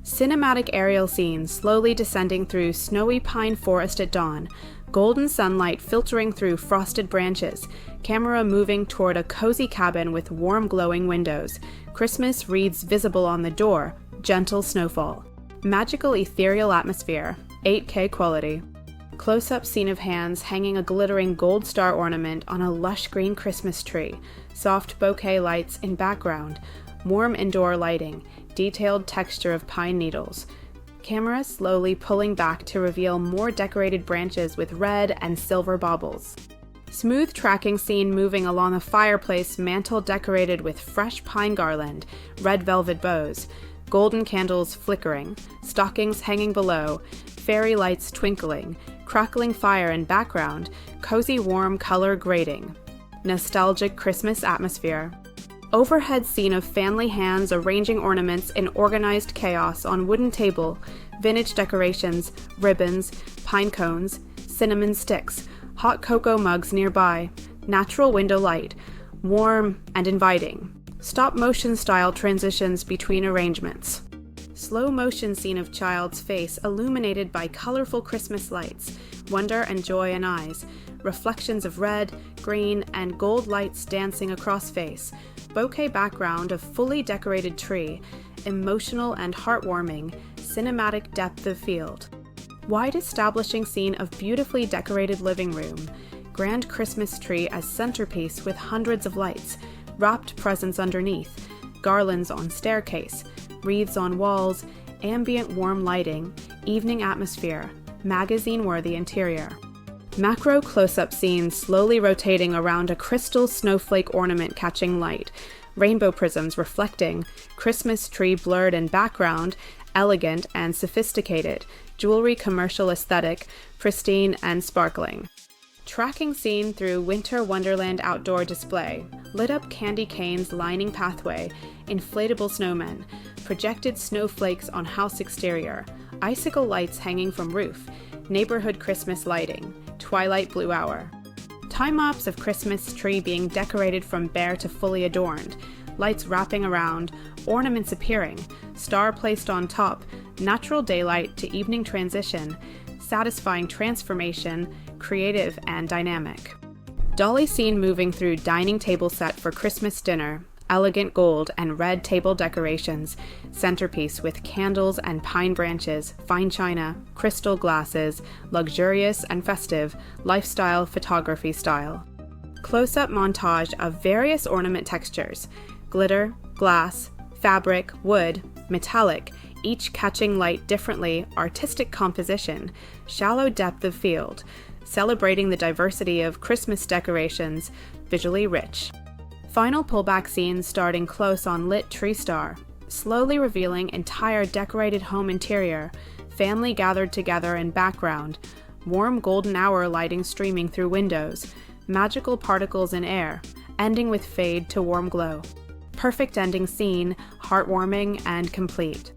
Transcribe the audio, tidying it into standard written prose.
Cinematic aerial scene slowly descending through snowy pine forest at dawn, golden sunlight filtering through frosted branches, camera moving toward a cozy cabin with warm glowing windows, Christmas wreaths visible on the door, gentle snowfall. Magical ethereal atmosphere, 8K quality. Close-up scene of hands hanging a glittering gold star ornament on a lush green Christmas tree, soft bouquet lights in background, warm indoor lighting, detailed texture of pine needles. Camera slowly pulling back to reveal more decorated branches with red and silver baubles. Smooth tracking scene moving along a fireplace mantle decorated with fresh pine garland, red velvet bows, golden candles flickering, stockings hanging below, fairy lights twinkling, crackling fire in background, cozy warm color grading. Nostalgic Christmas atmosphere. Overhead scene of family hands arranging ornaments in organized chaos on wooden table, vintage decorations, ribbons, pine cones, cinnamon sticks, hot cocoa mugs nearby, natural window light, warm and inviting. Stop motion style transitions between arrangements. Slow motion scene of child's face illuminated by colorful Christmas lights, wonder and joy in eyes, reflections of red, green, and gold lights dancing across face, bouquet background of fully decorated tree, emotional and heartwarming, cinematic depth of field. Wide establishing scene of beautifully decorated living room, grand Christmas tree as centerpiece with hundreds of lights, wrapped presents underneath, garlands on staircase, wreaths on walls, ambient warm lighting, evening atmosphere, magazine-worthy interior. Macro close-up scene slowly rotating around a crystal snowflake ornament catching light, rainbow prisms reflecting, Christmas tree blurred in background, elegant and sophisticated, jewelry commercial aesthetic, pristine and sparkling. Tracking scene through Winter Wonderland outdoor display, lit up candy canes lining pathway, inflatable snowmen, projected snowflakes on house exterior, icicle lights hanging from roof, neighborhood Christmas lighting, twilight blue hour. Time-lapse of Christmas tree being decorated from bare to fully adorned, lights wrapping around, ornaments appearing, star placed on top, natural daylight to evening transition, satisfying transformation, creative and dynamic. Dolly scene moving through dining table set for Christmas dinner, elegant gold and red table decorations, centerpiece with candles and pine branches, fine china, crystal glasses, luxurious and festive, lifestyle photography style. Close-up montage of various ornament textures, glitter, glass, fabric, wood, metallic, each catching light differently, artistic composition, shallow depth of field, celebrating the diversity of Christmas decorations, visually rich. Final pullback scene starting close on lit tree star, slowly revealing entire decorated home interior, family gathered together in background, warm golden hour lighting streaming through windows, magical particles in air, ending with fade to warm glow. Perfect ending scene, heartwarming and complete.